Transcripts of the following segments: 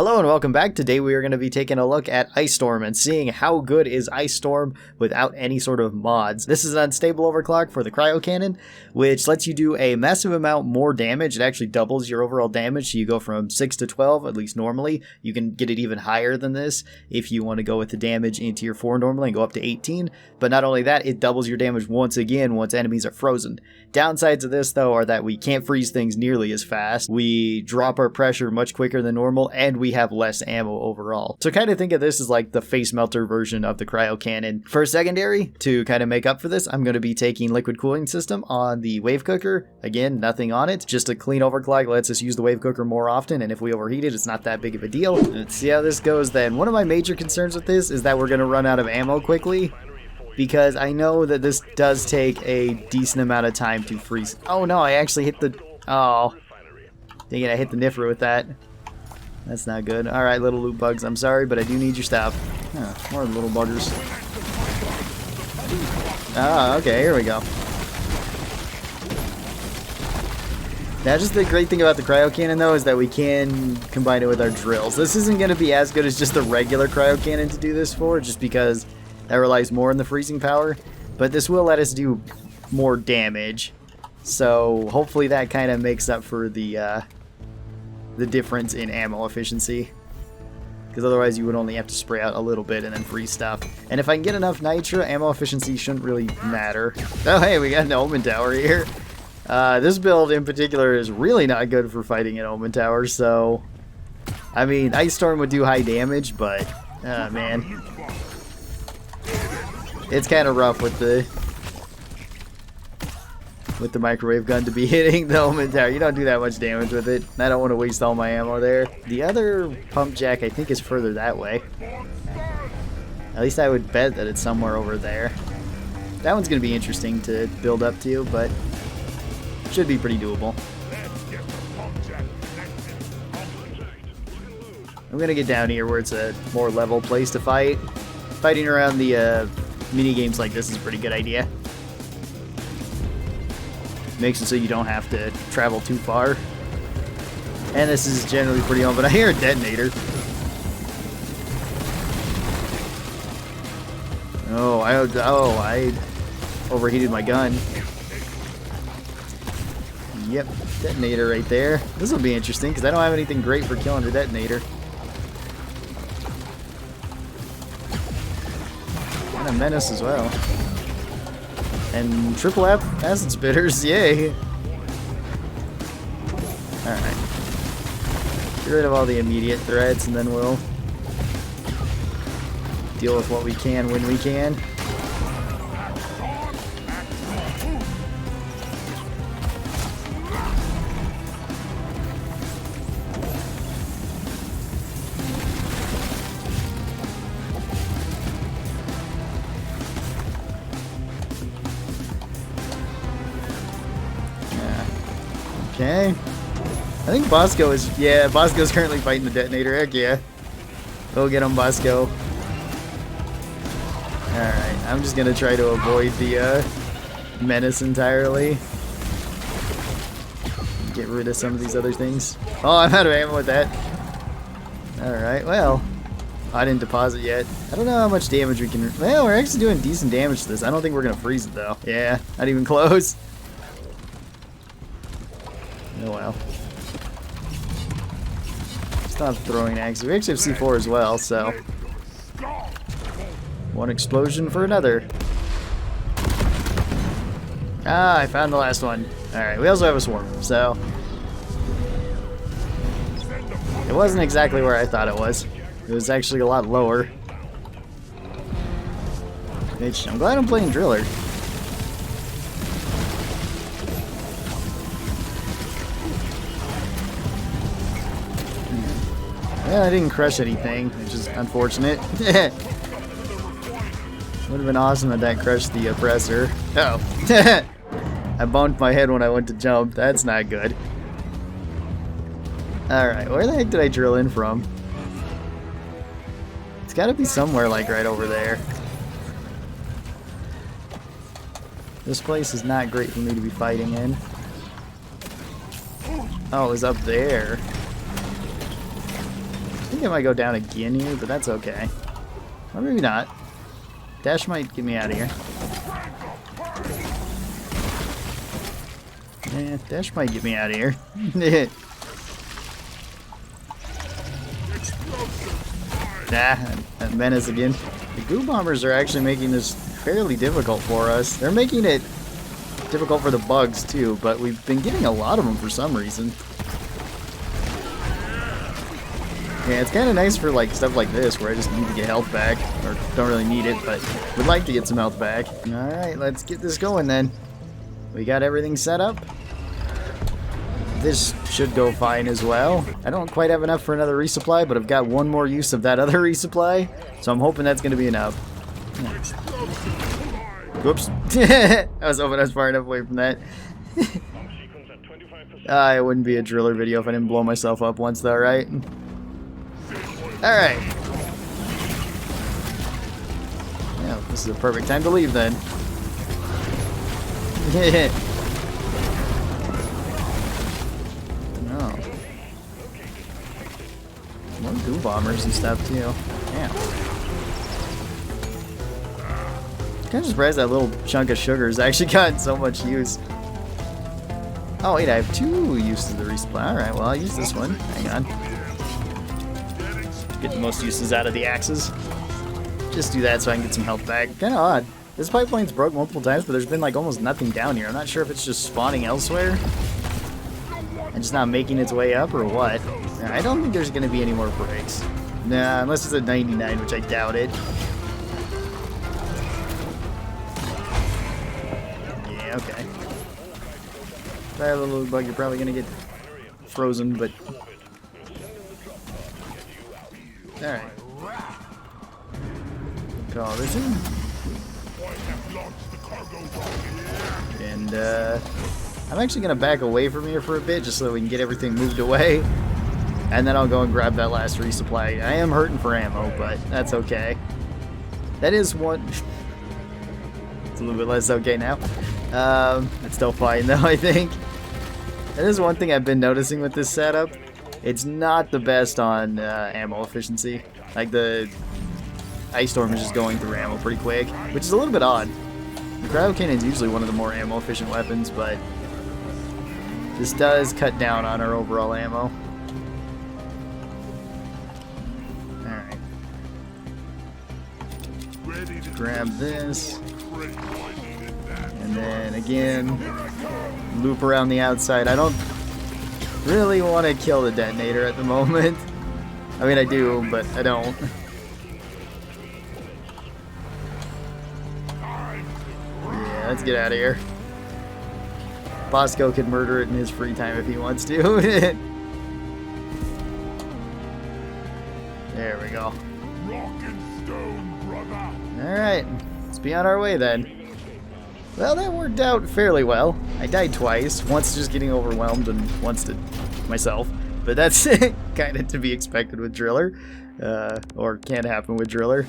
Hello and welcome back. Today we are going to be taking a look at Ice Storm and seeing how good is Ice Storm without any sort of mods. This is an unstable overclock for the Cryo Cannon, which lets you do a massive amount more damage. It actually doubles your overall damage, so you go from 6 to 12, at least normally. You can get it even higher than this if you want to go with the damage into your 4 normally and go up to 18. But not only that, it doubles your damage once again once enemies are frozen. Downsides of this, though, are that we can't freeze things nearly as fast. We drop our pressure much quicker than normal, and we have less ammo overall. So kind of think of this as like the face melter version of the Cryo Cannon. For secondary, to kind of make up for this, I'm going to be taking liquid cooling system on the wave cooker. Again, nothing on it, just a clean overclock lets us use the wave cooker more often, and if we overheat it, it's not that big of a deal. Let's see how this goes then. One of my major concerns with this is that we're going to run out of ammo quickly, because I know that this does take a decent amount of time to freeze. Oh no, I actually hit the... Oh, dang it, I hit the niffer with that. That's not good. Alright, little loot bugs, I'm sorry, but I do need your stuff. Oh, more little buggers. Ah, okay, here we go. Now, just the great thing about the Cryo Cannon, though, is that we can combine it with our drills. This isn't going to be as good as just the regular Cryo Cannon to do this for, just because that relies more on the freezing power. But this will let us do more damage. So, hopefully that kind of makes up for the difference in ammo efficiency, because otherwise you would only have to spray out a little bit and then freeze stuff. And if I can get enough nitra, ammo efficiency shouldn't really matter. Oh hey, we got an Omen Tower here. This build in particular is really not good for fighting an Omen Tower, so I mean, Ice Storm would do high damage, but man, it's kind of rough with the microwave gun to be hitting the Omen Tower. You don't do that much damage with it. I don't want to waste all my ammo there. The other pump jack I think is further that way. At least I would bet that it's somewhere over there. That one's going to be interesting to build up to, but should be pretty doable. I'm going to get down here where it's a more level place to fight. Fighting around the mini games like this is a pretty good idea. Makes it so you don't have to travel too far. And this is generally pretty open. I hear a detonator. Oh, I overheated my gun. Yep, detonator right there. This will be interesting because I don't have anything great for killing the detonator. And a menace as well. And triple acid spitters, yay! Alright. Get rid of all the immediate threats and then we'll deal with what we can when we can. Okay. I think Bosco is... Yeah, Bosco's currently fighting the detonator. Heck yeah. Go get him, Bosco. Alright, I'm just gonna try to avoid the menace entirely. Get rid of some of these other things. Oh, I'm out of ammo with that. Alright, well. I didn't deposit yet. I don't know how much damage we can... Well, we're actually doing decent damage to this. I don't think we're gonna freeze it, though. Yeah, not even close. Oh well. Stop throwing axes. We actually have C4 as well, so... One explosion for another. Ah, I found the last one. Alright, we also have a swarm, so... It wasn't exactly where I thought it was. It was actually a lot lower. Which, I'm glad I'm playing Driller. Yeah, I didn't crush anything, which is unfortunate. Would have been awesome if that crushed the oppressor. Oh. I bumped my head when I went to jump. That's not good. Alright, where the heck did I drill in from? It's gotta be somewhere like right over there. This place is not great for me to be fighting in. Oh, it was up there. think I might go down again here, but that's okay. Or maybe not. Dash might get me out of here. Yeah, Dash might get me out of here. That menace again. The goo bombers are actually making this fairly difficult for us. They're making it difficult for the bugs too, but we've been getting a lot of them for some reason. Yeah, it's kind of nice for like stuff like this where I just need to get health back, or don't really need it, but would like to get some health back. Alright, let's get this going then. We got everything set up. This should go fine as well. I don't quite have enough for another resupply, but I've got one more use of that other resupply, so I'm hoping that's going to be enough. Whoops. I was hoping I was far enough away from that. It wouldn't be a driller video if I didn't blow myself up once though, right? Alright. Yeah, this is a perfect time to leave then. No. More goo bombers and stuff too. Yeah. Kind of surprised that little chunk of sugar has actually gotten so much use. Oh wait, I have 2 uses of the resupply. Alright, well I'll use this one. Hang on. Get the most uses out of the axes. Just do that so I can get some health back. Kinda odd. This pipeline's broke multiple times, but there's been like almost nothing down here. I'm not sure if it's just spawning elsewhere and just not making its way up or what. I don't think there's gonna be any more breaks. Nah, unless it's a 99, which I doubt it. Yeah, okay. That little bug, you're probably gonna get frozen, but alright. Call this in. And I'm actually gonna back away from here for a bit just so we can get everything moved away. And then I'll go and grab that last resupply. I am hurting for ammo, but that's okay. That is one. It's a little bit less okay now. It's still fine though, I think. That is one thing I've been noticing with this setup. It's not the best on ammo efficiency. Like the Ice Storm is just going through ammo pretty quick, which is a little bit odd. The Cryo Cannon is usually one of the more ammo efficient weapons, but this does cut down on our overall ammo. Alright. Grab this. And then again, loop around the outside. I don't really want to kill the detonator at the moment. I mean, I do, but I don't. Yeah, let's get out of here. Bosco could murder it in his free time if he wants to. There we go. Alright, let's be on our way then. Well, that worked out fairly well. I died twice, once just getting overwhelmed and once to myself. But that's kind of to be expected with Driller, or can happen with Driller.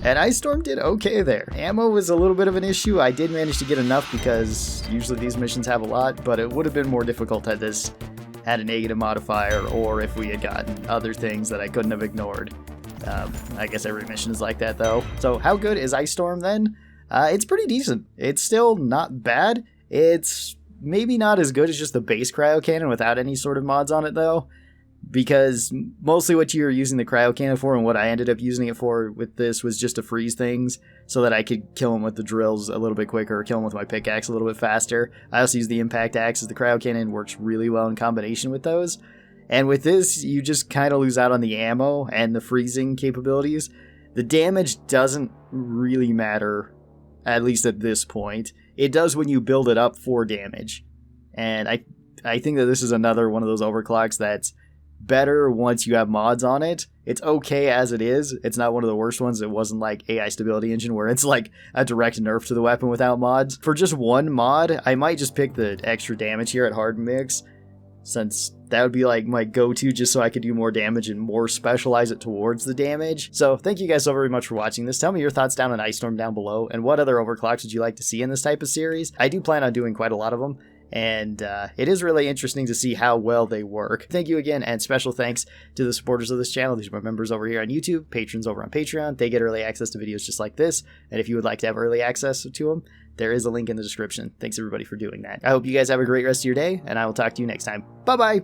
And Ice Storm did okay there. Ammo was a little bit of an issue. I did manage to get enough because usually these missions have a lot, but it would have been more difficult had this had a negative modifier or if we had gotten other things that I couldn't have ignored. I guess every mission is like that though. So how good is Ice Storm then? It's pretty decent. It's still not bad. It's maybe not as good as just the base Cryo Cannon without any sort of mods on it though, because mostly what you were using the Cryo Cannon for and what I ended up using it for with this was just to freeze things so that I could kill them with the drills a little bit quicker or kill them with my pickaxe a little bit faster. I also use the impact axe as the Cryo Cannon works really well in combination with those. And with this, you just kind of lose out on the ammo and the freezing capabilities. The damage doesn't really matter, at least at this point. It does when you build it up for damage. And I think that this is another one of those overclocks that's better once you have mods on it. It's okay as it is. It's not one of the worst ones. It wasn't like AI Stability Engine where it's like a direct nerf to the weapon without mods. For just one mod, I might just pick the extra damage here at hard mix, since that would be like my go-to just so I could do more damage and more specialize it towards the damage. So thank you guys so very much for watching this. Tell me your thoughts down on Ice Storm down below, and what other overclocks would you like to see in this type of series. I do plan on doing quite a lot of them, and it is really interesting to see how well they work. Thank you again, and special thanks to the supporters of this channel. These are my members over here on YouTube, patrons over on Patreon. They get early access to videos just like this, and if you would like to have early access to them, there is a link in the description. Thanks everybody for doing that. I hope you guys have a great rest of your day, and I will talk to you next time. Bye-bye!